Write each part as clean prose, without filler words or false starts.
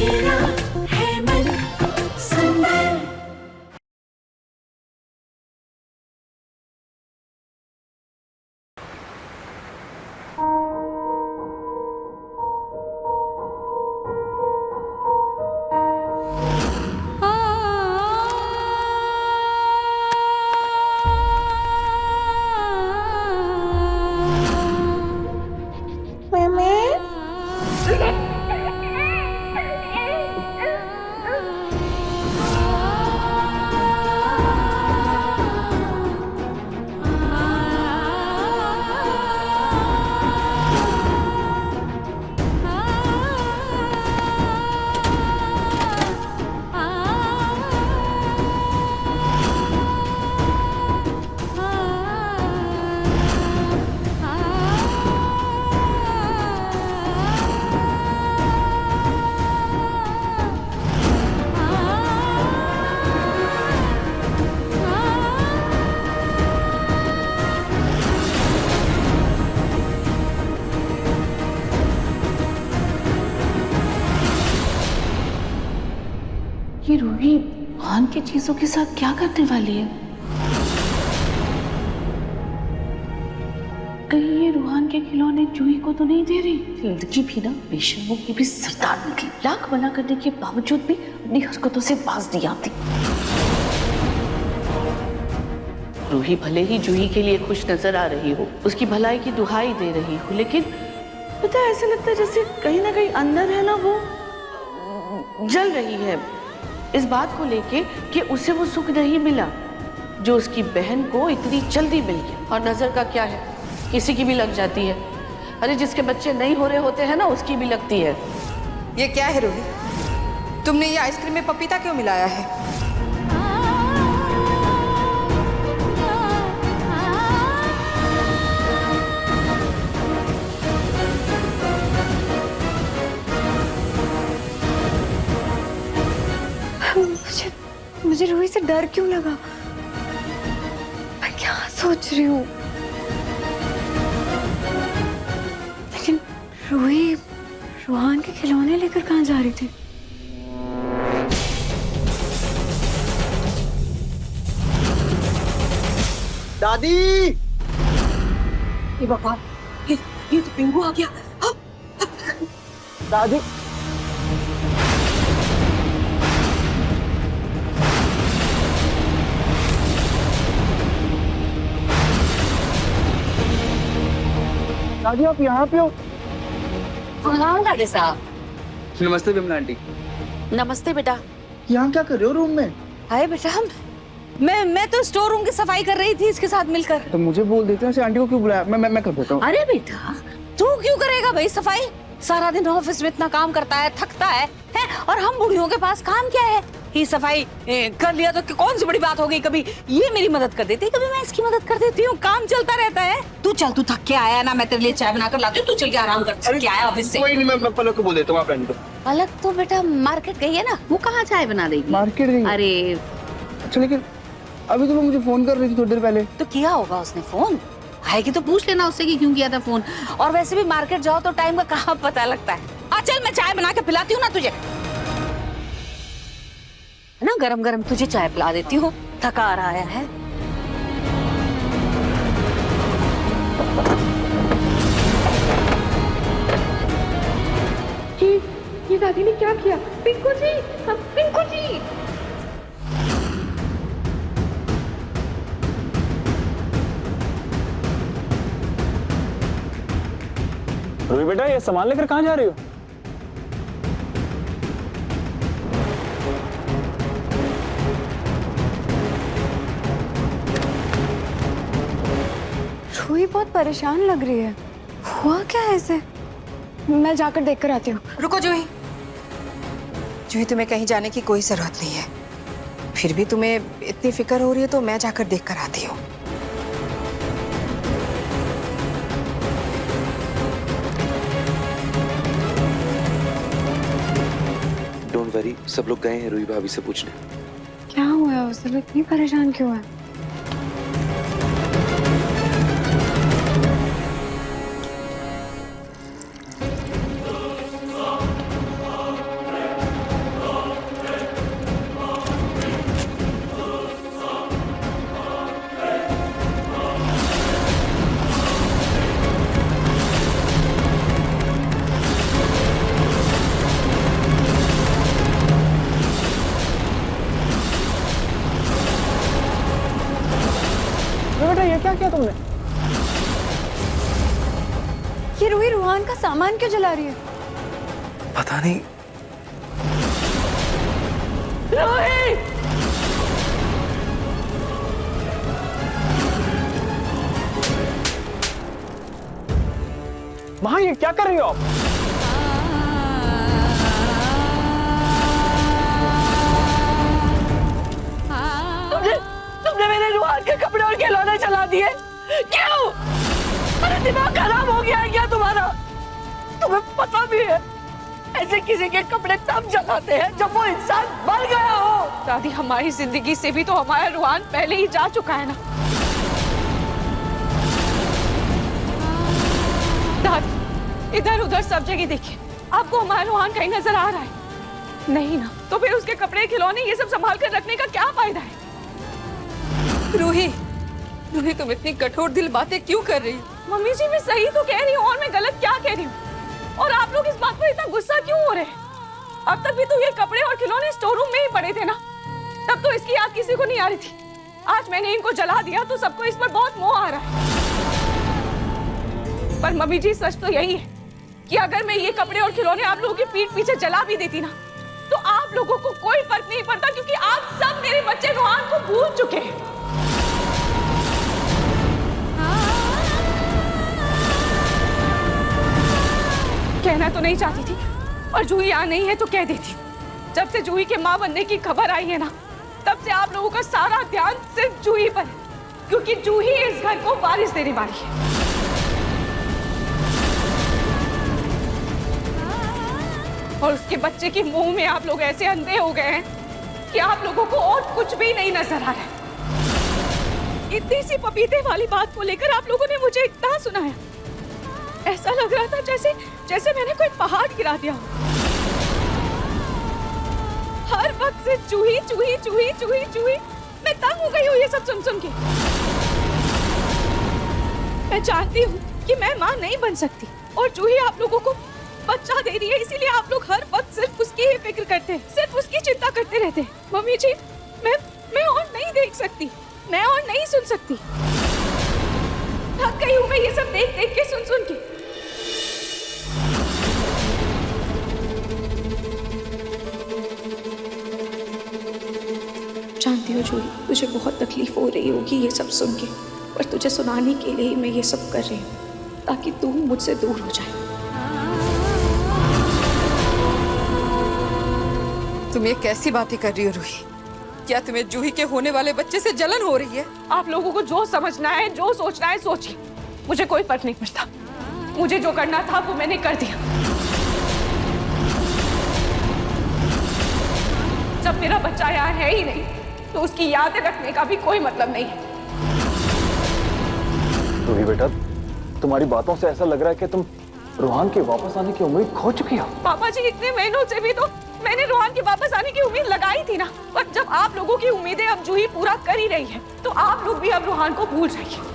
मेरा है मन सुंदर। ये रूही खान की चीजों के साथ क्या करने वाली है? कहीं ये रूहान के खिलौने जूही को तो नहीं दे रही? जिंदगी भी ना बेशर्मों की भी सरदार निकली। लाख मना करने के बावजूद भी अपनी हरकतों से बाज नहीं आती। रूही भले ही जूही के लिए खुश नजर आ रही हो, उसकी भलाई की दुहाई दे रही हो, लेकिन पता है ऐसा लगता है जैसे कहीं ना कहीं अंदर है ना वो जल रही है इस बात को लेके कि उसे वो सुख नहीं मिला जो उसकी बहन को इतनी जल्दी मिल गया। और नजर का क्या है, किसी की भी लग जाती है। अरे जिसके बच्चे नहीं हो रहे होते हैं ना उसकी भी लगती है। ये क्या है रूही, तुमने ये आइसक्रीम में पपीता क्यों मिलाया है? मुझे रूही से डर क्यों लगा? मैं क्या सोच रही हूँ? लेकिन रूही रूहान के खिलौने लेकर कहाँ जा रही थी? दादी! ये भगवान, ये तो पिंगू आ गया। दादी! दादी आप यहाँ पे हो? हाँ दादी साहब। नमस्ते विमला आंटी। नमस्ते बेटा। यहाँ क्या कर रहे हो रूम में? हाय बेटा, मैं तो स्टोर रूम की सफाई कर रही थी इसके साथ मिलकर। तो मुझे बोल देते हैं, आंटी को क्यों बुलाया? मैं कर देता हूँ। अरे बेटा, तू क्यों करेगा भाई सफाई? सारा दिन ऑफिस में इतना काम करता है, थकता है? और हम बूढ़ियों के पास काम क्या है? ही सफाई कर लिया तो कौन सी बड़ी बात हो गई? कभी ये मेरी मदद कर देती है, कभी मैं इसकी मदद कर देती हूँ। काम चलता रहता है। तू चल, तू थक के आया ना, मैं तेरे लिए चाय बनाकर लाती हूँ। तू चल के आराम कर। थक के आया ऑफिस से। कोई नहीं, मैं पलक को बोल देता हूँ, आप रहने दो। अलग तो बेटा मार्केट गई है ना, वो कहाँ चाय बना देगी? मार्केट गई? अरे अच्छा, लेकिन अभी तो वो मुझे फोन कर रही थी थोड़ी देर पहले। तो किया होगा उसने फोन। आएगी तो पूछ लेना उससे कि क्यों किया था फोन। और वैसे भी मार्केट जाओ तो टाइम का कहाँ पता लगता है। चल मैं चाय बना के पिलाती हूँ ना तुझे, है ना? गरम गरम तुझे चाय पिला देती हूँ, थका रहा है। ये दादी ने क्या किया? पिंकू जी, पिंकू जी। रूही बेटा, ये सामान लेकर कहाँ जा रही हो? रूही बहुत परेशान लग रही है। हुआ क्या है इसे? मैं जाकर देख कर आती हूँ। रुको जूही, जूही तुम्हें कहीं जाने की कोई जरूरत नहीं है। फिर भी तुम्हें इतनी फिक्र हो रही है तो मैं जाकर देख कर आती हूँ। डोंट वरी, सब लोग गए हैं रूही भाभी से पूछने। क्या हुआ है उसे? इतनी परेशान क्यों है? सामान क्यों जला रही है? पता नहीं। रूही! माँ ये क्या कर रही हो आप? तुमने मेरे रुहान के कपड़े और खिलौने जला दिए। क्यों? अरे दिमाग खराब हो गया है क्या तुम्हारा? तुम्हें पता भी है ऐसे किसी के कपड़े तब जलाते हैं जब वो इंसान मर गया हो। दादी, हमारी जिंदगी से भी तो हमारा रूहान पहले ही जा चुका है ना। दादी, इधर उधर सब जगह देखिए, आपको हमारा रूहान कहीं नजर आ रहा है? नहीं ना, तो फिर उसके कपड़े खिलौने ये सब संभाल कर रखने का क्या फायदा है? रूही, रूही तुम इतनी कठोर दिल बातें क्यों कर रही हो? मम्मी जी, मैं सही तो कह रही हूँ और मैं गलत क्या कह रही हूँ? और आप लोग इस बात पर इतना गुस्सा क्यों हो रहे हैं? अब तक भी तो ये कपड़े और खिलौने स्टोर रूम में ही पड़े थे ना, तब तो इसकी याद किसी को नहीं आ रही थी। आज मैंने इनको जला दिया तो सबको इस पर बहुत मोह आ रहा है। पर मम्मी जी, सच तो यही है कि अगर मैं ये कपड़े और खिलौने आप लोगों की पीठ पीछे जला भी देती ना, तो आप लोगों को कोई फर्क नहीं पड़ता, क्योंकि आप सब मेरे बच्चे रूहान को भूल चुके हैं। कहना तो नहीं चाहती थी, और जूही यहाँ नहीं है तो कह देती। जब से जूही के माँ बनने की खबर आई है ना, तब से आप लोगों का सारा ध्यान सिर्फ जूही पर है, क्योंकि जूही इस घर को वारिस देने वाली है। और उसके बच्चे की मुंह में आप लोग ऐसे अंधे हो गए हैं कि आप लोगों को और कुछ भी नहीं नजर आ रहा है। इतनी सी पपीते वाली बात को लेकर आप लोगों ने मुझे इतना सुनाया, ऐसा लग रहा था जैसे मैंने कोई पहाड़ गिरा दिया हो। हर वक्त से चूही चूही चूही चूही चूही, मैं तंग हो गई हूँ ये सब सुन सुन के। मैं चाहती हूँ कि मैं माँ नहीं बन सकती, और चूही आप लोगों को बच्चा दे रही है, इसीलिए आप लोग हर वक्त सिर्फ उसकी ही फिक्र करते हैं, सिर्फ उसकी चिंता करते रहते हैं। मम्मी जी, मैं और नहीं देख सकती, मैं और नहीं सुन सकती। थक गई हूँ मैं ये सब देख देख के, सुन सुन के। जानती हो जूही, तुझे बहुत तकलीफ हो रही होगी ये सब सुन के, पर तुझे सुनाने के लिए ही मैं ये सब कर रही हूँ, ताकि तू मुझसे दूर हो जाए। तुम ये कैसी बातें कर रही हो रूही? क्या तुम्हें जूही के होने वाले बच्चे से जलन हो रही है? आप लोगों को जो समझना है, जो सोचना है सोचिए, मुझे कोई फर्क नहीं पड़ता। मुझे जो करना था वो मैंने कर दिया। जब मेरा बच्चा यहाँ है ही नहीं, तो उसकी यादें रखने का भी कोई मतलब नहीं है। रूही बेटा, तुम्हारी बातों से ऐसा लग रहा है कि तुम रूहान के वापस आने की उम्मीद खो चुकी हो। पापा जी, इतने महीनों से भी तो मैंने रूहान के वापस आने की उम्मीद लगाई थी ना, पर जब आप लोगों की उम्मीदें अब जूही पूरा कर ही रही है, तो आप लोग भी अब रूहान को भूल जाइए।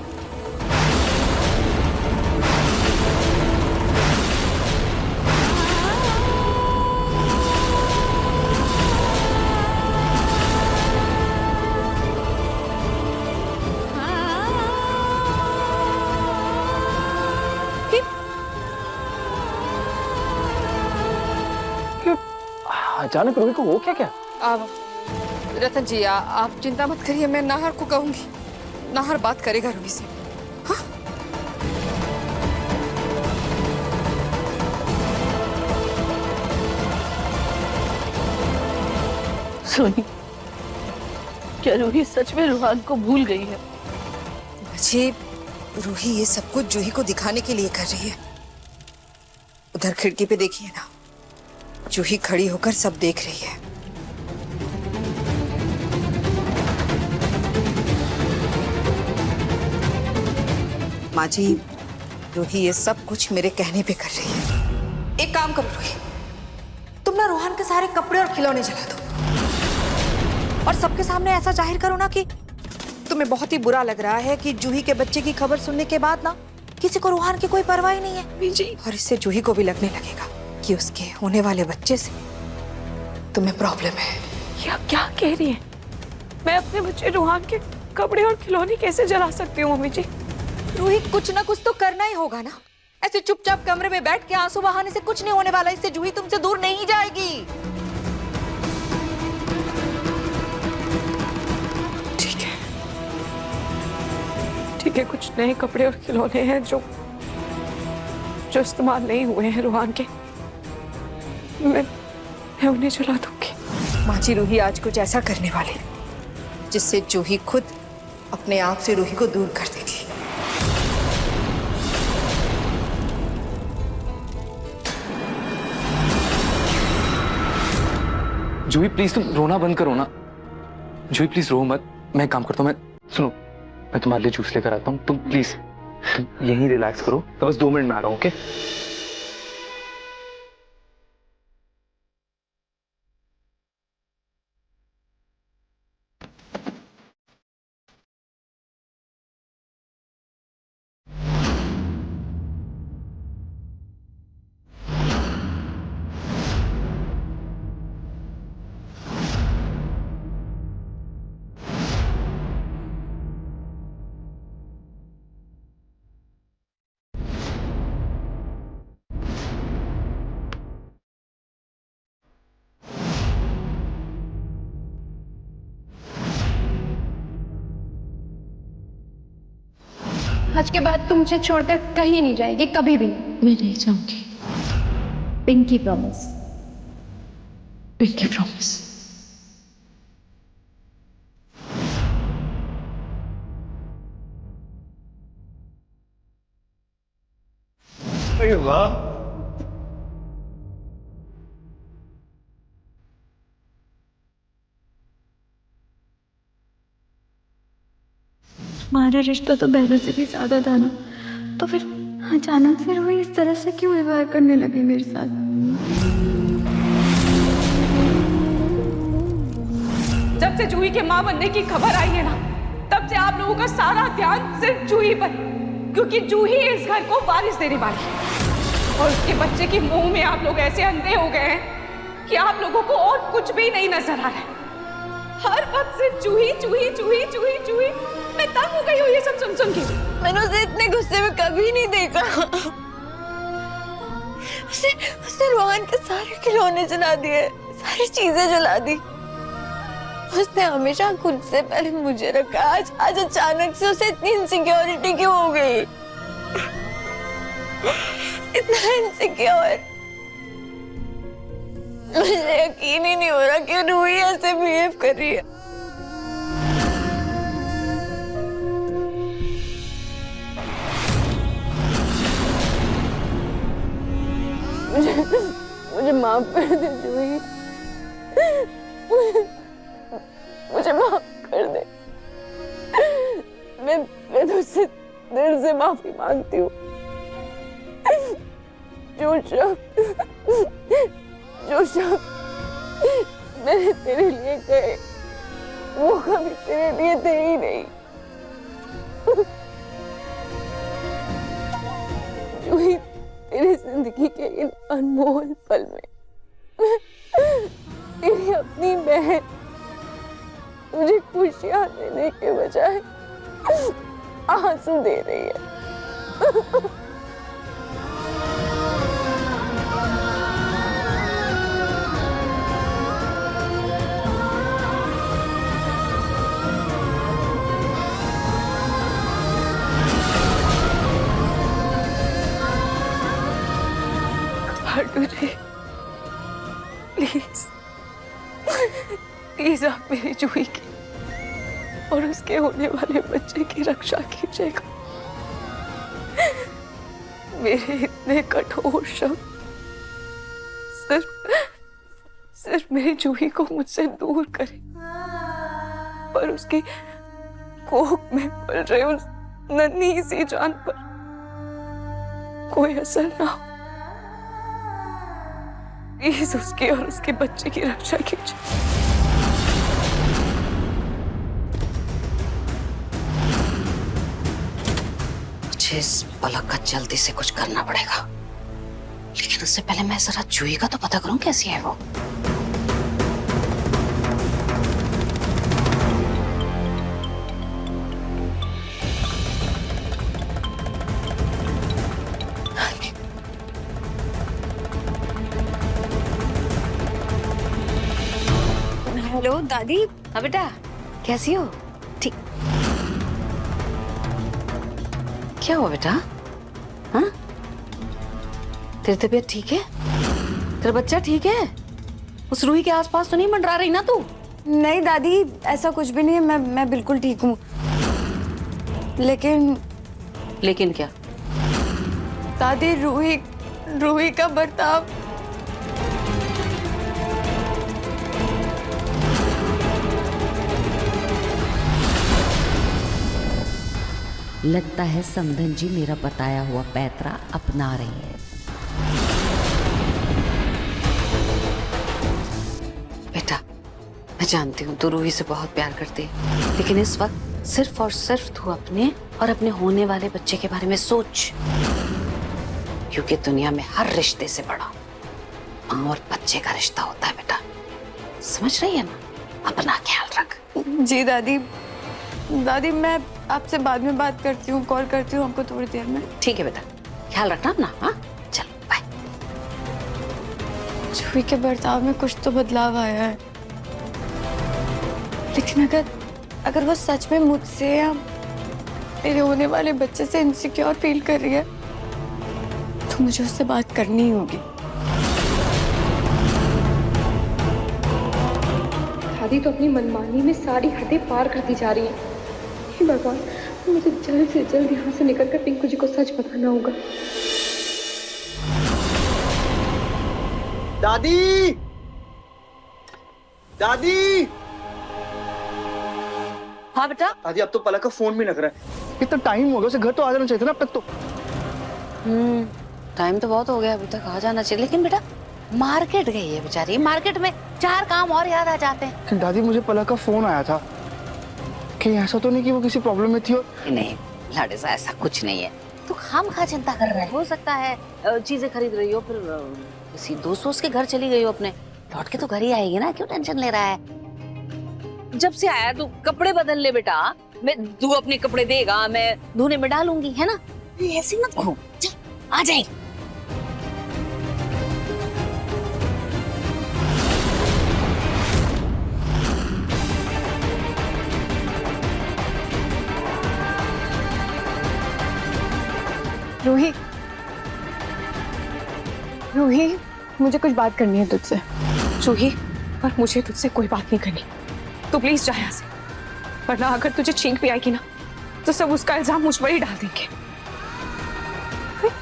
अचानक रूही को हो क्या? अब रतन जी, आप चिंता मत करिए, मैं नाहर को कहूंगी, नाहर बात करेगा रूही से। हाँ? सोनी, क्या रूही सच में रूहान को भूल गई है? जी, रूही ये सब कुछ जूही को दिखाने के लिए कर रही है। उधर खिड़की पे देखिए ना, जूही खड़ी होकर सब देख रही है। माँ जी, रूही ये सब कुछ मेरे कहने पे कर रही है। एक काम करो रूही, तुम ना रोहन के सारे कपड़े और खिलौने जला दो, और सबके सामने ऐसा जाहिर करो ना कि तुम्हें बहुत ही बुरा लग रहा है कि जूही के बच्चे की खबर सुनने के बाद ना किसी को रोहन की कोई परवाह ही नहीं है जी। और इससे जूही को भी लगने लगेगा कि उसके होने वाले बच्चे से तुम्हें प्रॉब्लम है। ये आप क्या कह रही हैं? मैं अपने बच्चे रूहान के कपड़े और खिलौने कैसे जला सकती हूँ मम्मी जी? रूही, कुछ ना कुछ तो करना ही होगा ना। ऐसे चुपचाप कमरे में बैठ के आंसू बहाने से कुछ नहीं होने वाला। इससे जूही तुमसे दूर नहीं जाएगी। ठीक है, कुछ नए कपड़े और खिलौने हैं जो इस्तेमाल नहीं हुए हैं रूहान के। मैं उन्हें चला दूंगी। माँ जी, रूही आज कुछ ऐसा करने वाली है जिससे जूही खुद अपने आप से रूही को दूर कर देगी। जूही प्लीज तुम रोना बंद करो ना। जूही प्लीज रो मत। मैं एक काम करता हूँ, मैं सुनो, मैं तुम्हारे लिए जूस लेकर आता हूँ। तुम प्लीज यहीं रिलैक्स करो। मैं बस 2 मिनट में आ रहा हूँ। ओके? आज के बाद तुम मुझे छोड़कर कहीं नहीं जाएगी, कभी भी। मैं नहीं जाऊंगी। Pinky promise. Pinky promise. अरे वाह, हमारा रिश्ता तो बहनों से भी ज्यादा था ना, तो फिर अचानक से वो इस तरह से क्यों व्यवहार करने लगी मेरे साथ? जब से जूही के माँ बनने की खबर आई है ना, तब से आप लोगों का सारा ध्यान सिर्फ जूही पर, क्योंकि जूही इस घर को वारिस देने वाली है। और उसके बच्चे की मुंह में आप लोग ऐसे अंधे हो गए हैं कि आप लोगों को और कुछ भी नहीं नजर आ रहा है। हर वक्त सिर्फ जूही जूही जूही जूही जूही। मैं तंग हो गई हूँ ये सब सुन के। मैंने उसे इतने गुस्से में कभी नहीं देखा। उसने रोहन के सारे खिलौने जला दिए, सारी चीजें जला दी। उसने हमेशा खुद से पहले मुझे रखा। आज अचानक से उसे इतनी इनसिक्योरिटी क्यों हो गई? इतना इनसिक्योर। मुझे यकीन ही नहीं हो रहा कि रूही ऐसे बिहेव कर रही है। मुझे माफ कर दे जूही। मुझे माफ कर दे। मैं तुझसे दिल से माफी मांगती हूँ। जो शब्द मैंने तेरे लिए कहे वो कभी तेरे लिए थे ही नहीं। जूही, तेरी जिंदगी के इन अनमोल पल में तेरी अपनी बहन मुझे खुशियां देने के बजाय आंसू दे रही है। प्लीज आप मेरी जूही की और उसके होने वाले बच्चे की रक्षा कीजिएगा। मेरे इतने कठोर शब्द सिर्फ मेरी जूही को मुझसे दूर करे, पर उसकी कोख में पल रहे उस नन्ही सी जान पर कोई असर ना हो। प्लीज उसके और उसके बच्चे की रक्षा कीजिए। मुझे इस पलक का जल्दी से कुछ करना पड़ेगा, लेकिन उससे पहले मैं जरा जूही का तो पता करूं कैसी है वो। हेलो दादी। हाँ बेटा, कैसी हो? ठीक। क्या हुआ बेटा? हाँ, तेरी तबीयत ठीक है? तेरा बच्चा ठीक है? उस रूही के आसपास तो नहीं मंडरा रही ना तू? नहीं दादी, ऐसा कुछ भी नहीं है, मैं बिल्कुल ठीक हूँ। लेकिन क्या? दादी, रूही का बर्ताव। लगता है समधन जी मेरा बताया हुआ पैतरा अपना रही है। बेटा, मैं जानती हूँ तू रूही से बहुत प्यार करती है, लेकिन इस वक्त सिर्फ और सिर्फ तू अपने और अपने होने वाले बच्चे के बारे में सोच, क्योंकि दुनिया में हर रिश्ते से बड़ा माँ और बच्चे का रिश्ता होता है बेटा। समझ रही है ना? अपना ख्याल रख। जी दादी, मैं आपसे बाद में बात करती हूँ, कॉल करती हूँ आपको थोड़ी देर में। ठीक है बेटा, ख्याल रखना अपना। हाँ, चलो बाय। जूही के बर्ताव में कुछ तो बदलाव आया है, लेकिन अगर वो सच में मुझसे या मेरे होने वाले बच्चे से इनसिक्योर फील कर रही है, तो मुझे उससे बात करनी ही होगी। दादी तो अपनी मनमानी में सारी हदें पार करती जा रही है। हे भगवान, मुझे जल्द से जल्द यहाँ से निकलकर पिंकू जी को सच बताना होगा। दादी, दादी, हाँ बेटा। दादी अब तो पलक का फोन भी लग रहा है। कितना टाइम हो गया, उसे घर तो आ जाना चाहिए था ना अब तक तो। टाइम तो बहुत हो गया, अभी तक आ जाना चाहिए। लेकिन बेटा, मार्केट गई है बेचारी, मार्केट में 4 काम और याद आ जाते हैं। दादी, मुझे पलक का फोन आया था कि ऐसा तो नहीं कि वो किसी प्रॉब्लम में थी और... नहीं लाडे सा, ऐसा कुछ नहीं है। तू खामखा चिंता कर रहा है। हो सकता है चीजें खरीद रही हो, फिर किसी दोस्त के घर चली गई हो अपने, लौट के तो घर ही आएगी ना, क्यों टेंशन ले रहा है? जब से आया तू कपड़े बदल ले बेटा। तू अपने कपड़े देगा, मैं धोने में डालूंगी, है ना? ऐसे मत घूम, चल आ जाए। रूही, मुझे कुछ बात करनी है तुझसे। जूही, पर मुझे तुझसे कोई बात नहीं करनी। तू प्लीज जा यहाँ से, वरना अगर तुझे छींक भी आएगी ना, तो सब उसका इल्जाम मुझ पर ही डाल देंगे।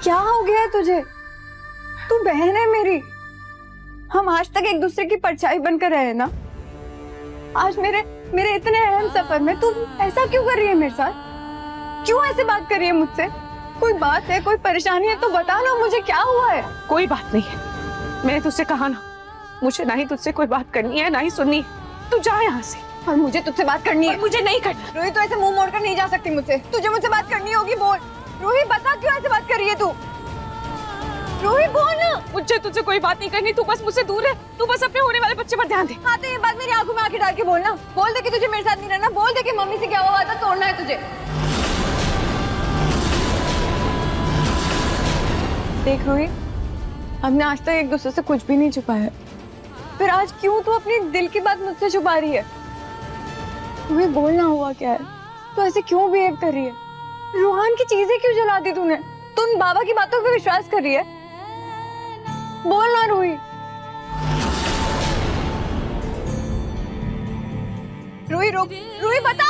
क्या हो गया है तुझे? तू बहन है मेरी, हम आज तक एक दूसरे की परछाई बनकर रहे ना। आज मेरे इतने अहम सफर में तू ऐसा क्यों कर रही है मेरे साथ? क्यों ऐसे बात कर रही है मुझसे? कोई बात है, कोई परेशानी है तो बता ना मुझे, क्या हुआ है? कोई बात नहीं है, मैंने तुझसे कहा ना, मुझे ना ही तुझसे कोई बात करनी है ना ही सुननी है। तू जा यहाँ से। और मुझे तुझसे बात करनी है। मुझे नहीं करना। रूही, तो ऐसे मुंह मोड़कर नहीं जा सकती मुझसे। तुझे मुझसे बात करनी होगी, बोल। रूही, बता क्यों ऐसे बात कर रही है तू? रूही, बोल ना। मुझे तुझसे कोई बात नहीं करनी, तू बस मुझसे दूर है। तू बस अपने होने वाले बच्चे पर ध्यान दे। हाँ, तो ये बात मेरी आंखों में आंखें डाल के बोलना। बोल दे कि तुझे मेरे साथ नहीं रहना, बोल दे कि मम्मी से क्या हुआ वादा तोड़ना है तुझे। देख रूही, हमने आज तक एक दूसरे से कुछ भी नहीं छुपाया, फिर आज क्यों तू अपनी दिल की बात मुझसे छुपा रही है? तुम्हें बोलना हुआ क्या है? तू ऐसे क्यों बिहेव कर रही है? रोहान की चीजें क्यों जला दी तूने? तुम बाबा की बातों पे विश्वास कर रही है? बोल ना रूही। रूही रुक, रूही बता।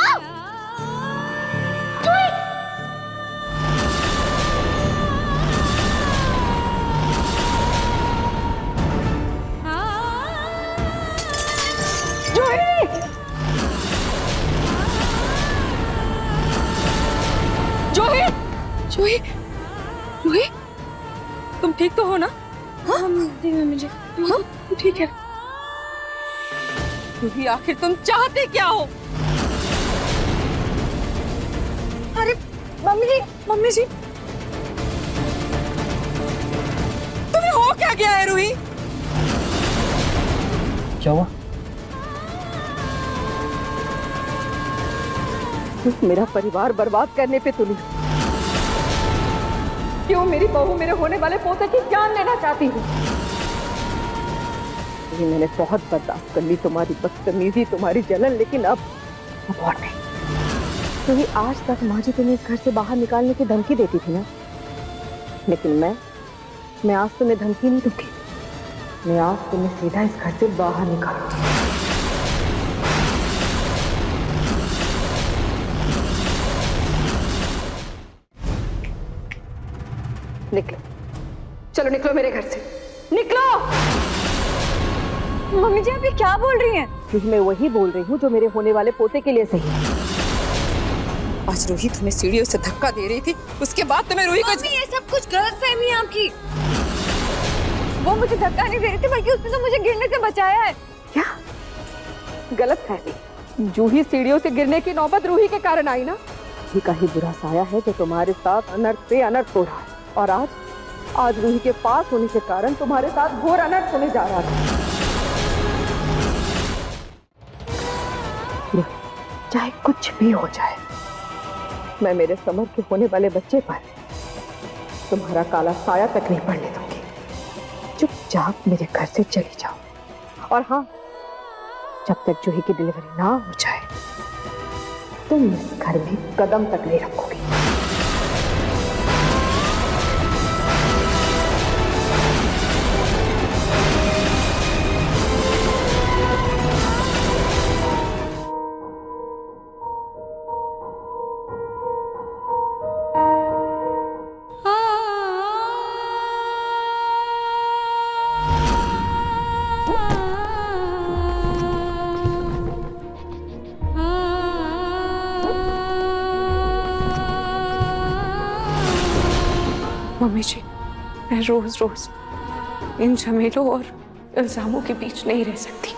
जूही, जूही, तुम ठीक तो हो ना? हाँ? मुझे हाँ? ठीक है। जूही, आखिर तुम चाहते क्या हो? अरे मम्मी जी, तुम्हें हो क्या गया है रूही? क्या हुआ? मेरा परिवार बर्बाद करने पे तुली। क्यों मेरी बहू मेरे होने वाले पोते की जान लेना चाहती है? भी मैंने बहुत बर्दाश्त कर ली तुम्हारी बदतमीजी, तुम्हारी जलन, लेकिन अब और नहीं। क्योंकि आज तक माँ जी तुम्हें इस घर से बाहर निकालने की धमकी देती थी ना, लेकिन मैं आज तुम्हें धमकी नहीं दूंगी। मैं आज तुम्हें सीधा इस घर से बाहर निकालूंगी। निकलो, चलो निकलो मेरे घर से, निकलो। मम्मी जी आप ये क्या बोल रही हैं? क्योंकि मैं वही बोल रही हूँ जो मेरे होने वाले पोते के लिए सही है। आज रूही तुम्हें सीढ़ियों से धक्का दे रही थी, उसके बाद तुम्हें रूही को ये सब कुछ गलतफहमी है आपकी। वो मुझे धक्का नहीं दे रही थी, बल्कि उसने तो मुझे गिरने से बचाया है। क्या गलतफहमी? जूही सीढ़ियों से गिरने की नौबत रूही के कारण आई ना। रूही का ही बुरा साया है जो तुम्हारे साथ अनर्थ पे अनर्थ हो रहा है, और आज रूही के पास होने के कारण तुम्हारे साथ घोर अनर्थ होने जा रहा है। चाहे कुछ भी हो जाए, मैं मेरे समर के होने वाले बच्चे पर तुम्हारा काला साया तक नहीं पड़ने दूंगी। चुपचाप मेरे घर से चली जाओ, और हाँ, जब तक जूही की डिलीवरी ना हो जाए तुम इस घर में कदम तक नहीं रखोगी। मम्मी जी, मैं रोज रोज इन झमेलों और इल्जामों के बीच नहीं रह सकती,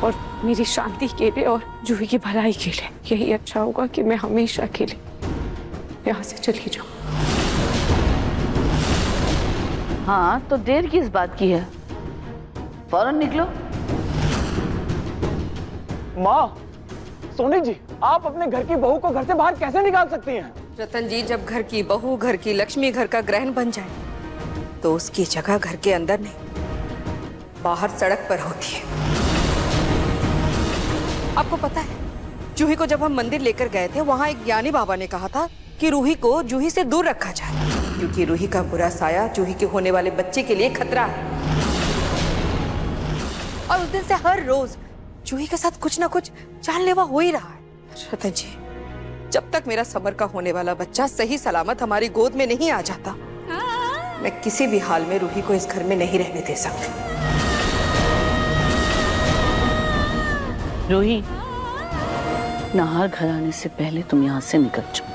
और मेरी शांति के लिए और जूही की भलाई के लिए यही अच्छा होगा कि मैं हमेशा के लिए यहाँ से चली जाऊँ। हाँ, तो देर किस बात की है? फौरन निकलो। माँ, सोनी जी, आप अपने घर की बहू को घर से बाहर कैसे निकाल सकती हैं? रतन जी, जब घर की बहू, घर की लक्ष्मी घर का ग्रहण बन जाए तो उसकी जगह घर के अंदर नहीं, बाहर सड़क पर होती है। आपको पता है, जूही को जब हम मंदिर लेकर गए थे, वहां एक ज्ञानी बाबा ने कहा था कि रूही को जूही से दूर रखा जाए, क्योंकि रूही का बुरा साया जूही के होने वाले बच्चे के लिए खतरा है। और उस दिन से हर रोज जूही के साथ कुछ ना कुछ जानलेवा हो ही रहा है। रतन जी, जब तक मेरा समर का होने वाला बच्चा सही सलामत हमारी गोद में नहीं आ जाता, मैं किसी भी हाल में रूही को इस घर में नहीं रहने दे सकती। रूही, नाहर घर आने से पहले तुम यहाँ से निकल जाओ।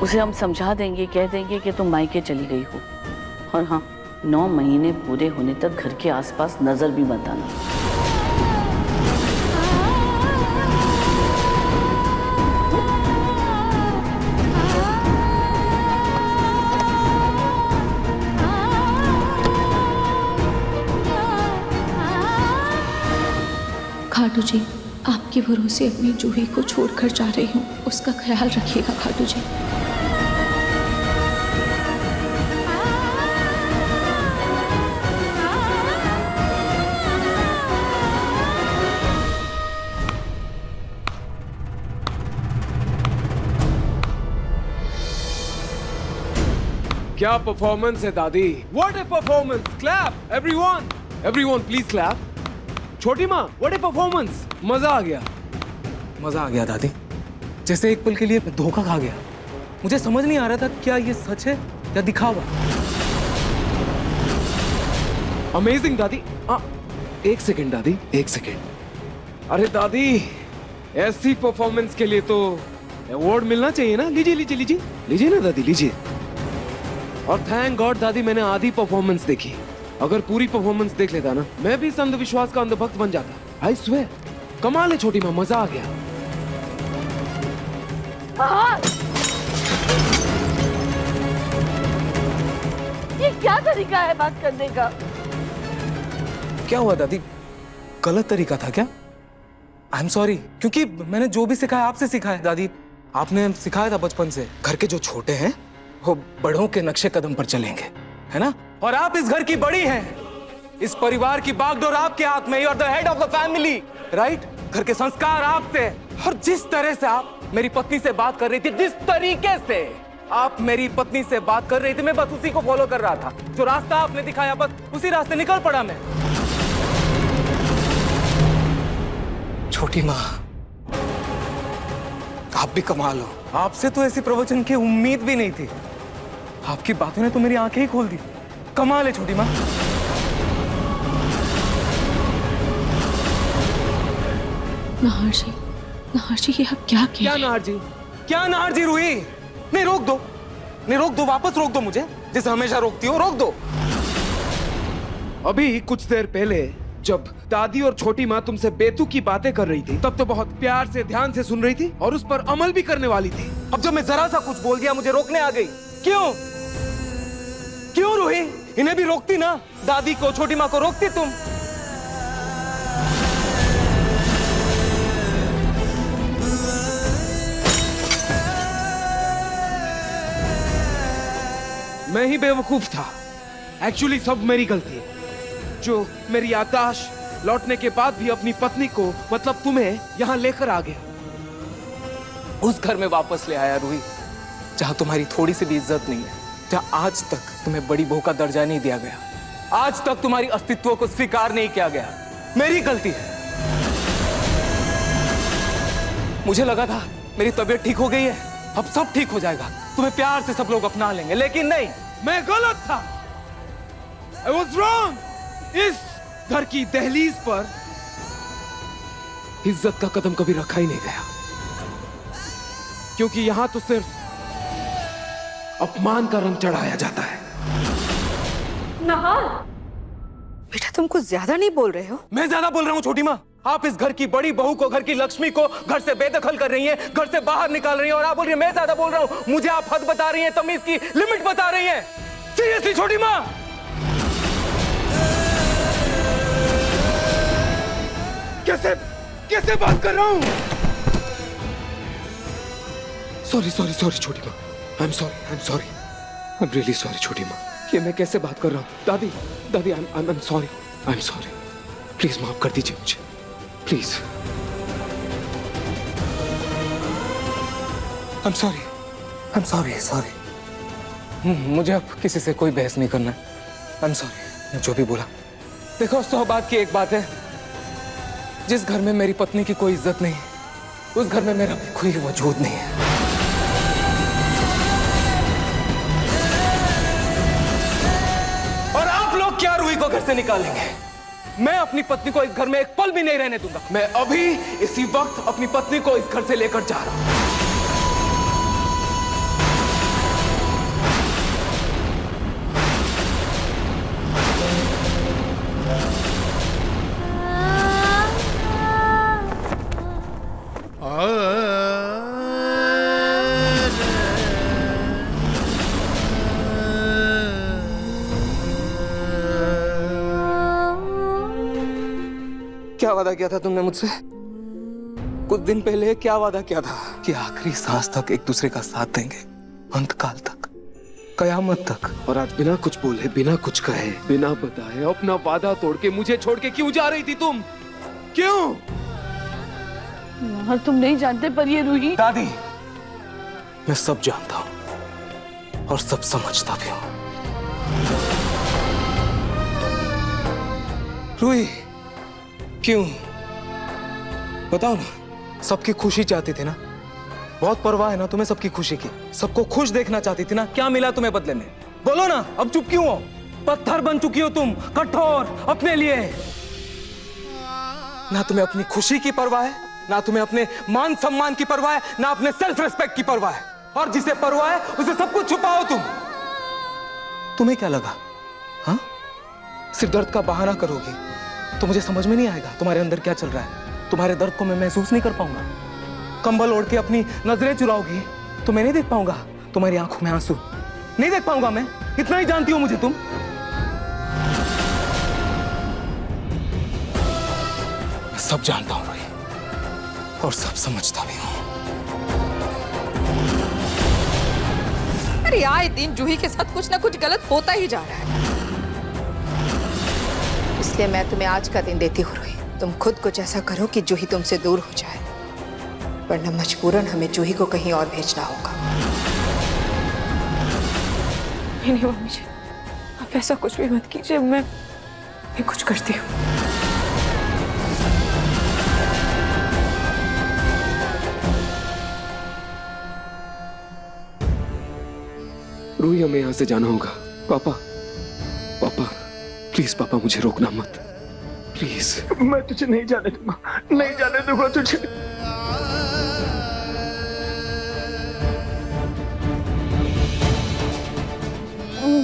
उसे हम समझा देंगे, कह देंगे कि तुम मायके चली गई हो, और हाँ, 9 महीने पूरे होने तक घर के आसपास नजर भी मत आना। खाटू जी, आपके भरोसे अपनी जूही को छोड़कर जा रही हूँ, उसका ख्याल रखिएगा खाटू जी। क्या परफॉर्मेंस है दादी, what A performance. Clap everyone, everyone please clap. छोटी माँ, व्हाट ए परफॉर्मेंस। मजा आ गया दादी, जैसे एक पल के लिए धोखा खा गया। मुझे समझ नहीं आ रहा था क्या ये सच है या दिखावा। अमेजिंग दादी। एक सेकेंड दादी, एक सेकेंड। अरे दादी, ऐसी परफॉर्मेंस के लिए तो अवार्ड मिलना चाहिए ना। लीजिए लीजिए लीजिए लीजिए ना दादी, लीजिए। और थैंक गॉड दादी, मैंने आधी परफॉर्मेंस देखी। अगर पूरी परफॉर्मेंस देख लेता ना, मैं भी इस अंधविश्वास का अंधभक्त बन जाता। आई स्वेयर, कमाल है छोटी माँ, मजा आ गया। ये क्या तरीका है बात करने का? क्या हुआ दादी, गलत तरीका था क्या? आई एम सॉरी, क्योंकि मैंने जो भी सिखाया आपसे सिखाया दादी। आपने सिखाया था बचपन से, घर के जो छोटे हैं वो बड़ों के नक्शे कदम पर चलेंगे, है ना। और आप इस घर की बड़ी हैं, इस परिवार की बागडोर आपके हाथ में, you are the head of the family, right? घर के संस्कार आपसे, और जिस तरह से आप मेरी पत्नी से बात कर रही थी, जिस तरीके से आप मेरी पत्नी से बात कर रही थी, मैं बस उसी को फॉलो कर रहा था। जो रास्ता आपने दिखाया बस उसी रास्ते निकल पड़ा मैं। छोटी माँ, आप भी कमाल हो। आपसे तो ऐसी प्रवचन की उम्मीद भी नहीं थी। आपकी बातों ने तो मेरी आंखें ही खोल दी। कमाल है छोटी माँ। नाहर जी ये आप क्या कह क्या नाहर जी? क्या नाहर जी? रूही, नहीं रोक दो, नहीं रोक दो, वापस रोक दो मुझे, जैसे हमेशा रोकती हो, रोक दो। अभी कुछ देर पहले जब दादी और छोटी माँ तुमसे बेतु की बातें कर रही थी, तब तो बहुत प्यार से ध्यान से सुन रही थी और उस पर अमल भी करने वाली थी। अब जब मैं जरा सा कुछ बोल दिया मुझे रोकने आ गई। क्यों? क्यों रूही? इन्हें भी रोकती ना, दादी को, छोटी माँ को रोकती तुम। मैं ही बेवकूफ था। एक्चुअली सब मेरी गलती है, जो मेरी याददाश्त लौटने के बाद भी अपनी पत्नी को, मतलब तुम्हें, यहां लेकर आ गया। उस घर में वापस ले आया रूही, जहां तुम्हारी थोड़ी सी भी इज्जत नहीं है, जहां आज तक तुम्हें बड़ी बहू का दर्जा नहीं दिया गया, आज तक तुम्हारी अस्तित्व को स्वीकार नहीं किया गया। मेरी गलती है। मुझे लगा था मेरी तबीयत ठीक हो गई है, अब सब ठीक हो जाएगा, तुम्हें प्यार से सब लोग अपना लेंगे, लेकिन नहीं, मैं गलत था। I was wrong। इस घर की दहलीज पर इज्जत का कदम कभी रखा ही नहीं गया, क्योंकि यहां तो सिर्फ अपमान का रंग चढ़ाया जाता है। नाहर, बेटा तुम कुछ ज्यादा नहीं बोल रहे हो? मैं ज्यादा बोल रहा हूँ छोटी माँ। आप इस घर की बड़ी बहू को, घर की लक्ष्मी को घर से बेदखल कर रही हैं, घर से बाहर निकाल रही हैं, और आप बोल रही हैं मैं ज्यादा बोल रहा हूँ। मुझे आप हद बता रही हैं, तमीज की लिमिट बता रही हैं। सीरियसली छोटी माँ, कैसे कैसे बात कर रहा हूँ? सॉरी सॉरी सॉरी छोटी माँ, I am sorry, I am sorry, I am really sorry छोटी माँ। ये मैं कैसे बात कर रहा हूँ? दादी, दादी, I am sorry, I am sorry, please माफ कर दीजिए मुझे, please. I am sorry, I am sorry, sorry. मुझे अब किसी से कोई बहस नहीं करना है। आई एम सॉरी, जो भी बोला। देखो, सौभाग्य की एक बात है, जिस घर में मेरी पत्नी की कोई इज्जत नहीं, उस घर में मेरा कोई वजूद नहीं है। और आप लोग क्या रूही को घर से निकालेंगे? मैं अपनी पत्नी को इस घर में एक पल भी नहीं रहने दूंगा। मैं अभी इसी वक्त अपनी पत्नी को इस घर से लेकर जा रहा हूं। क्या वादा किया था तुमने मुझसे? कुछ दिन पहले क्या वादा किया था कि आखिरी सांस तक एक दूसरे का साथ देंगे, अंत काल तक, कयामत तक। और आज बिना कुछ बोले, बिना कुछ कहे, बिना बताए, अपना वादा तोड़ के मुझे छोड़ के क्यों जा रही थी तुम? क्यों? यार तुम नहीं जानते, पर ये रूही। दादी, मैं सब जानता हूं और सब समझता भी हूं। रूही, क्यों? बताओ ना। सबकी खुशी चाहती थी ना? बहुत परवाह है ना तुम्हें सबकी खुशी की? सबको खुश देखना चाहती थी ना? क्या मिला तुम्हें बदले में? बोलो ना, अब चुप क्यों हो? पत्थर बन चुकी हो तुम, कठोर अपने लिए। ना तुम्हें अपनी खुशी की परवाह है, ना तुम्हें अपने मान सम्मान की परवाह है, ना अपने सेल्फ रिस्पेक्ट की परवाह है। और जिसे परवाह है उसे सब कुछ छुपाओ तुम। तुम्हें क्या लगा? हाँ, सिर्फ दर्द का बहाना करोगी तो मुझे समझ में नहीं आएगा तुम्हारे अंदर क्या चल रहा है। तुम्हारे दर्द को मैं महसूस नहीं कर पाऊंगा। कंबल ओढ़ के अपनी नजरें चुराओगी तो मैं नहीं देख पाऊंगा तुम्हारी आंखों में आंसू, नहीं देख पाऊंगा मैं। इतना ही जानती हो मुझे तुम। मैं सब जानता हूं भाई, और सब समझता भी हूं। अरे आए दिन जूही के साथ कुछ ना कुछ गलत होता ही जा रहा है। इसलिए मैं तुम्हें आज का दिन देती हूँ रूही। तुम खुद कुछ ऐसा करो कि जूही तुमसे दूर हो जाए, वरना मजबूरन हमें जूही को कहीं और भेजना होगा। नहीं मम्मी जी, आप ऐसा कुछ भी मत कीजिए। मैं कुछ करती हूँ। रूही, हमें यहाँ से जाना होगा। पापा, पापा, प्लीज पापा, मुझे रोकना मत, प्लीज। मैं तुझे नहीं जाने दूंगा, नहीं जाने दूंगा तुझे।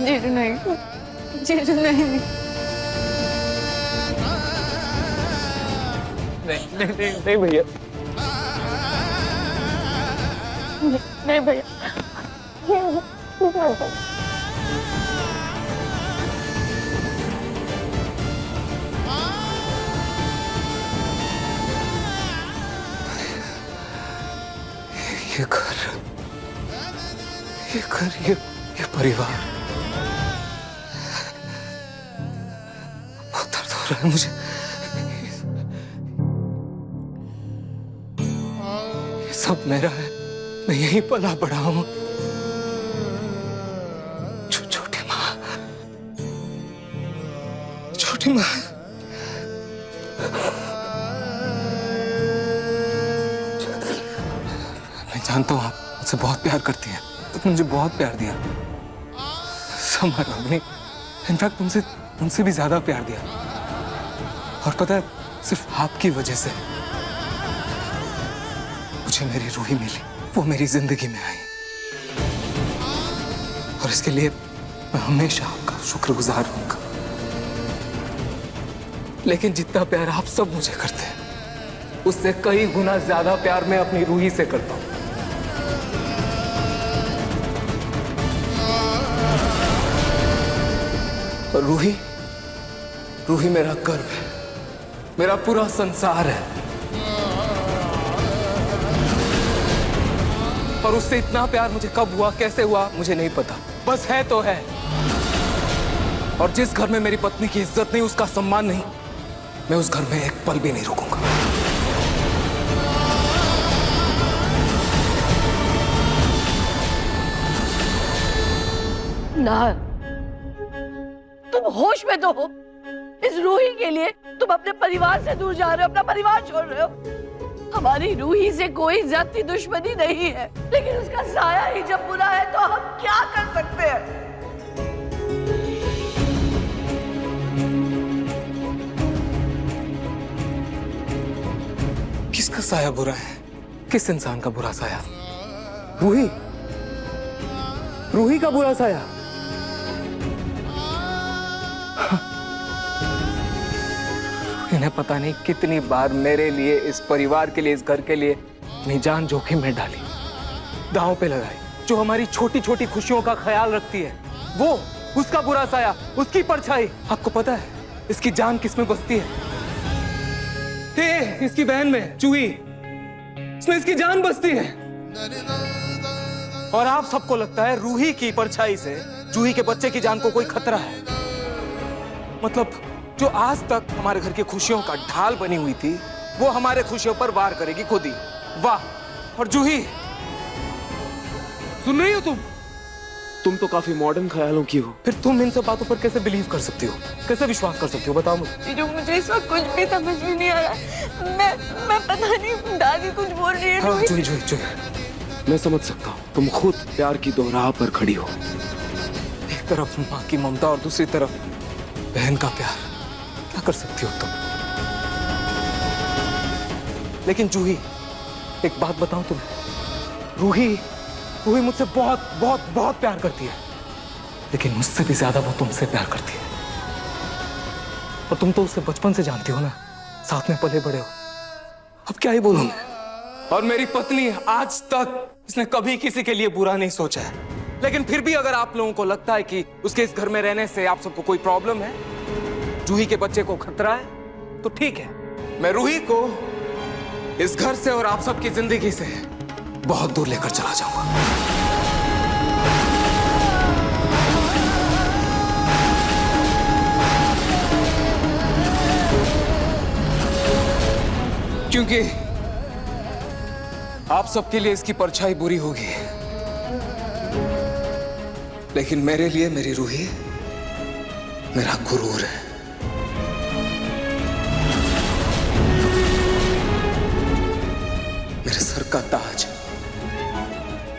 जीजू नहीं, जीजू नहीं। नहीं भैया, नहीं भैया। ये घर, ये परिवार, बहुत दर्द हो रहा है मुझे। ये सब मेरा है, मैं यहीं पला बड़ा हूं। छोटी माँ, छोटी माँ, मैं जानता हूं आप मुझसे बहुत प्यार करती हैं, तुमने मुझे बहुत प्यार दिया, नहीं, इनफैक्ट तुमसे भी ज्यादा प्यार दिया। और पता है, सिर्फ आपकी वजह से मुझे मेरी रूही मिली, वो मेरी जिंदगी में आई, और इसके लिए मैं हमेशा आपका शुक्रगुजार रहूंगा। लेकिन जितना प्यार आप सब मुझे करते हैं, उससे कई गुना ज्यादा प्यार मैं अपनी रूही से करता हूं। और रूही मेरा गर्व है, मेरा पूरा संसार है, और उससे इतना प्यार मुझे कब हुआ, कैसे हुआ, मुझे नहीं पता, बस है तो है। और जिस घर में मेरी पत्नी की इज्जत नहीं, उसका सम्मान नहीं, मैं उस घर में एक पल भी नहीं रुकूंगा। ना, तुम होश में तो हो। इस रूही के लिए तुम अपने परिवार से दूर जा रहे हो, अपना परिवार छोड़ रहे हो। हमारी रूही से कोई जाती दुश्मनी नहीं है, लेकिन उसका साया ही जब बुरा है तो हम क्या कर सकते हैं? किसका साया बुरा है? किस इंसान का बुरा साया? रूही का बुरा साया। इन्हें पता नहीं कितनी बार मेरे लिए, इस परिवार के लिए, इस घर के लिए अपनी जान जोखिम में डाली, दांव पे लगाई। जो हमारी छोटी छोटी खुशियों का ख्याल रखती है, वो उसका बुरा साया, उसकी परछाई। आपको पता है इसकी जान किस में बसती है? इसकी बहन में, जूही, इसमें इसकी जान बसती है। और आप सबको लगता है रूही की परछाई से जूही के बच्चे की जान को कोई खतरा है। मतलब जो आज तक हमारे घर की खुशियों का ढाल बनी हुई थी, वो हमारे खुशियों पर वार करेगी खुद ही। वाह। और जूही, सुन रही हो तुम तो काफी मॉडर्न ख्यालों की हो। फिर तुम इन सब बातों पर कैसे बिलीव कर सकती हो, कैसे विश्वास कर सकती हो, बताओ मुझे। जो मुझे इस वक्त कुछ भी समझ में नहीं आ रहा। मैं पता नहीं, दादी कुछ बोल रही है। हाँ, जूही, मैं समझ सकता हूँ, तुम खुद प्यार की दोराह पर खड़ी हो। एक तरफ माँ की ममता और दूसरी तरफ बहन का प्यार, क्या कर सकती हो तुम? लेकिन जूही, एक बात बताऊं तुम्हें, रूही मुझसे बहुत बहुत बहुत प्यार करती है, लेकिन मुझसे भी ज्यादा वो तुमसे प्यार करती है। और तुम तो उसे बचपन से जानती हो ना, साथ में पले बड़े हो। अब क्या ही बोलूं मैं। और मेरी पत्नी, आज तक इसने कभी किसी के लिए बुरा नहीं सोचा है। लेकिन फिर भी अगर आप लोगों को लगता है कि उसके इस घर में रहने से आप सबको कोई प्रॉब्लम है, जूही के बच्चे को खतरा है, तो ठीक है, मैं रूही को इस घर से और आप सबकी जिंदगी से बहुत दूर लेकर चला जाऊंगा। क्योंकि आप सबके लिए इसकी परछाई बुरी होगी, लेकिन मेरे लिए मेरी रूही मेरा गुरूर है। मेरे सर का ताज,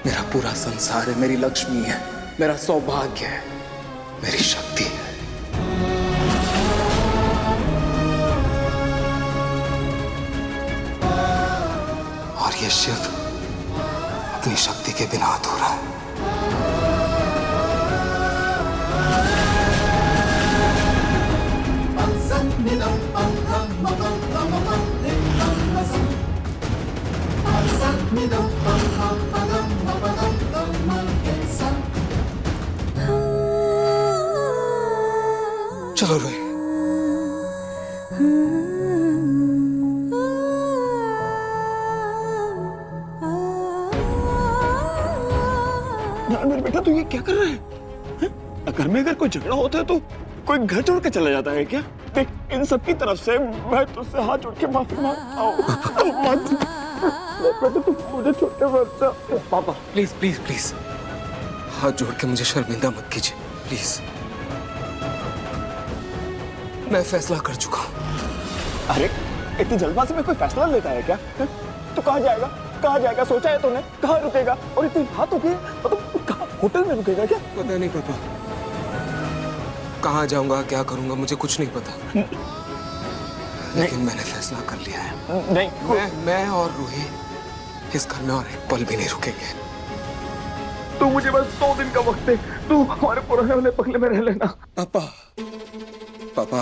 मेरा पूरा संसार है, मेरी लक्ष्मी है, मेरा सौभाग्य है, मेरी शक्ति है। और ये शिव अपनी शक्ति के बिना अधूरा है। चलो रूही। यार मेरे बेटा, तू ये क्या कर रहा है? घर में अगर कोई झगड़ा होता है तो कोई घर छोड़ के चला जाता है क्या? देख, इन सब की तरफ से मैं तुझसे हाथ जोड़ के माफी मांगता हूँ। तू मुझे छोटे बच्चा। पापा प्लीज प्लीज प्लीज, हाथ जोड़ के मुझे शर्मिंदा मत कीजिए प्लीज। मैं फैसला कर चुका हूँ। अरे इतनी जल्दबाजी में कोई फैसला लेता है क्या? तू कहाँ जाएगा? कहाँ जाएगा सोचा है तूने? कहाँ रुकेगा? और इतनी रात हो गई, मतलब कहाँ होटल में रुकेगा क्या? पता नहीं पापा, कहाँ जाऊंगा, क्या करूंगा, मुझे कुछ नहीं पता। लेकिन मैंने फैसला कर लिया है। नहीं, मैं और रूही इस घर में और एक पल भी नहीं रुकेंगे। तू मुझे बस 2 दिन का वक्त दे। तू हमारे पुराने वाले बंगले में रह लेना। पापा पापा,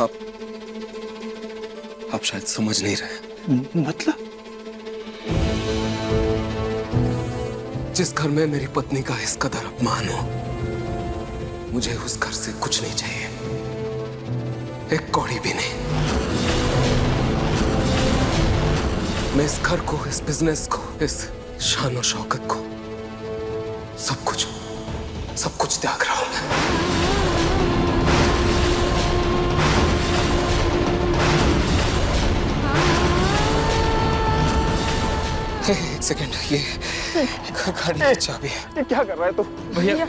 आप शायद समझ नहीं रहे। मतलब? जिस घर में मेरी पत्नी का इस कदर अपमान हो, मुझे उस घर से कुछ नहीं चाहिए, एक कौड़ी भी नहीं। मैं इस घर को, इस बिजनेस को, इस शान और शौकत को, सब कुछ त्याग रहा हूं मैं। एक सेकंड, ये गाड़ी की चाबी है। ये क्या कर रहा है तू? भैया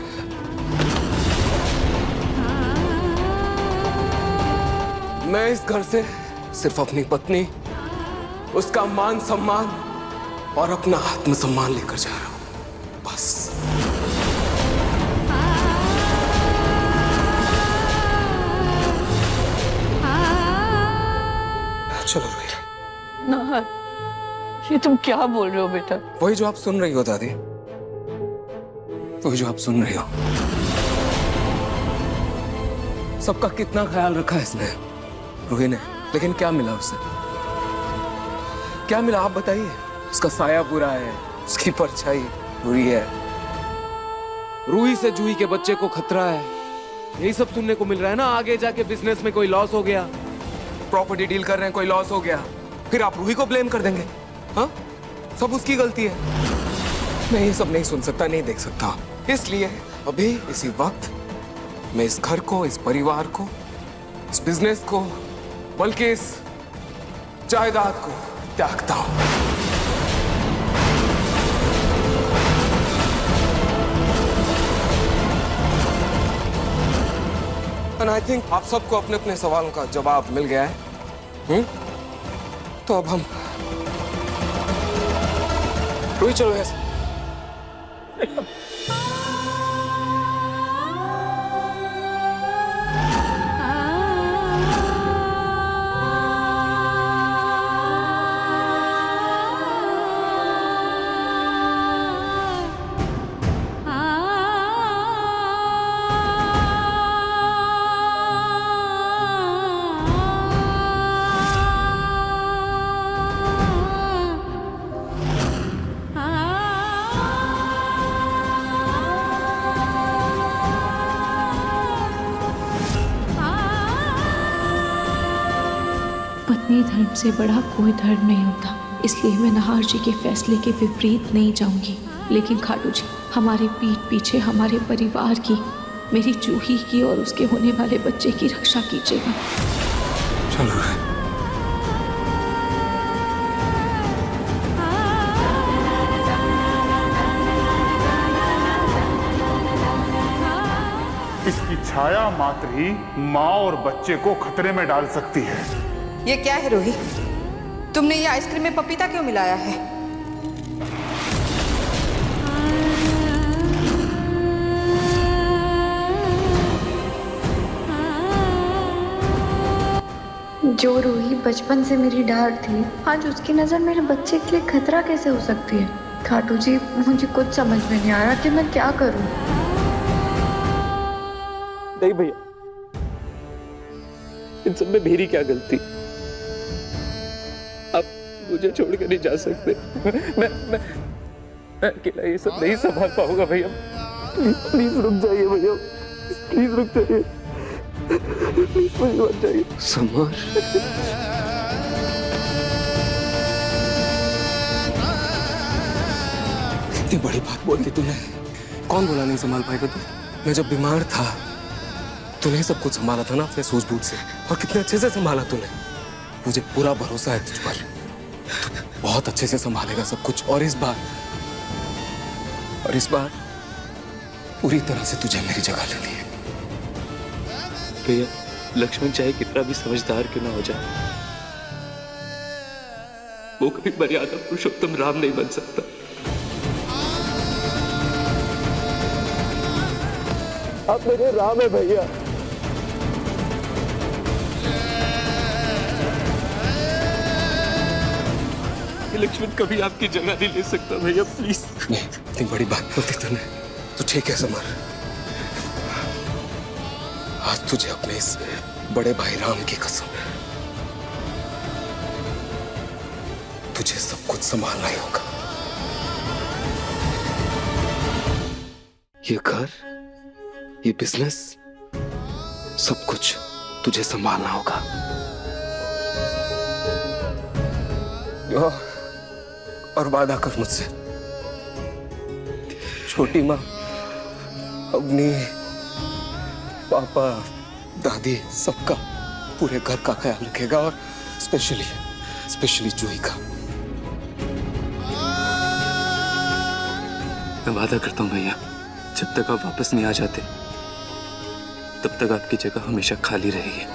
मैं इस घर से सिर्फ अपनी पत्नी, उसका मान सम्मान और अपना आत्मसम्मान लेकर जा रहा हूं, बस। चलो रूही। ना, ये तुम क्या बोल रहे हो बेटा? वही जो आप सुन रही हो दादी, वही जो आप सुन रही हो। सबका कितना ख्याल रखा है इसने, रूही ने, लेकिन क्या मिला उसे? क्या मिला आप बताइए? उसका साया बुरा है, उसकी परछाई बुरी है। रूही से जूही के बच्चे को खतरा है, यही सब सुनने को मिल रहा है ना। आगे जाके बिजनेस में कोई लॉस हो गया, प्रॉपर्टी डील कर रहे हैं, कोई लॉस हो गया, फिर आप रूही को ब्लेम कर देंगे। हाँ, सब उसकी गलती है। मैं ये सब नहीं सुन सकता, नहीं देख सकता। इसलिए अभी इसी वक्त मैं इस घर को, इस परिवार को, इस बिजनेस को, बल्कि इस जायदाद को त्यागता हूं। And I think आप सबको अपने अपने सवालों का जवाब मिल गया है। तो अब हम रूही चलो ऐसे। पत्नी धर्म से बड़ा कोई धर्म नहीं होता, इसलिए मैं नहार जी के फैसले के विपरीत नहीं जाऊंगी। लेकिन खाटू जी, हमारे पीठ पीछे हमारे परिवार की, मेरी जूही की और उसके होने वाले बच्चे की रक्षा कीजिएगा। चलो छाया मात्र ही माँ और बच्चे को खतरे में डाल सकती है। ये क्या है रूही? तुमने ये आइसक्रीम में पपीता क्यों मिलाया है? जो रूही बचपन से मेरी डार थी, आज उसकी नजर मेरे बच्चे के लिए खतरा कैसे हो सकती है? खाटू जी, मुझे कुछ समझ में नहीं आ रहा कि मैं क्या करूं। नहीं भैया, इन सब में मेरी क्या गलती? आप मुझे छोड़ कर नहीं जा सकते। मैं अकेला ये सब नहीं संभाल पाऊंगा भैया। प्लीज रुक जाइए भैया, प्लीज रुक जाइए, प्लीज मुझे मत जाइए। समर, इतनी बड़ी बात बोल दी तूने। कौन बोला नहीं संभाल पाएगा तू? मैं जब बीमार था तूने सब कुछ संभाला था ना अपने सूझबूझ से, और कितने अच्छे से संभाला तूने। मुझे पूरा भरोसा है तुझ पर, तू बहुत अच्छे से संभालेगा सब कुछ। और इस बार पूरी तरह से तुझे मेरी जगह लेनी है। भैया, लक्ष्मण चाहे कितना भी समझदार क्यों ना हो जाए, वो कभी मर्यादा पुरुषोत्तम राम नहीं बन सकता। आप मेरे राम है भैया। लक्ष्मण कभी आपकी जगह नहीं ले सकता भैया, प्लीज। नहीं, इतनी बड़ी बात बोलती तूने तो ठीक है समर। आज तुझे अपने इस बड़े भाई राम की कसम, तुझे सब कुछ संभालना ही होगा। ये घर, ये बिजनेस, सब कुछ तुझे संभालना होगा। और वादा कर मुझसे, छोटी माँ, अग्नि, पापा, दादी, सबका, पूरे घर का ख्याल रखेगा, और स्पेशली जूही का। मैं वादा करता हूँ भैया, जब तक आप वापस नहीं आ जाते तब तक आपकी जगह हमेशा खाली रहेगी।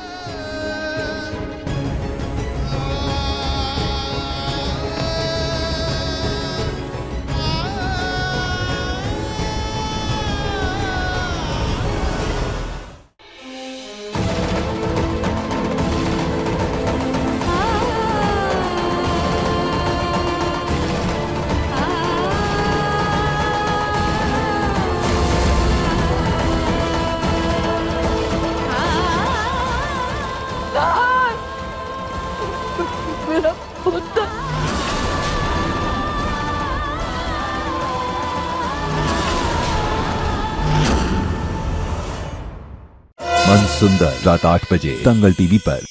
मन सुंदर रात 8 बजे दंगल टीवी पर।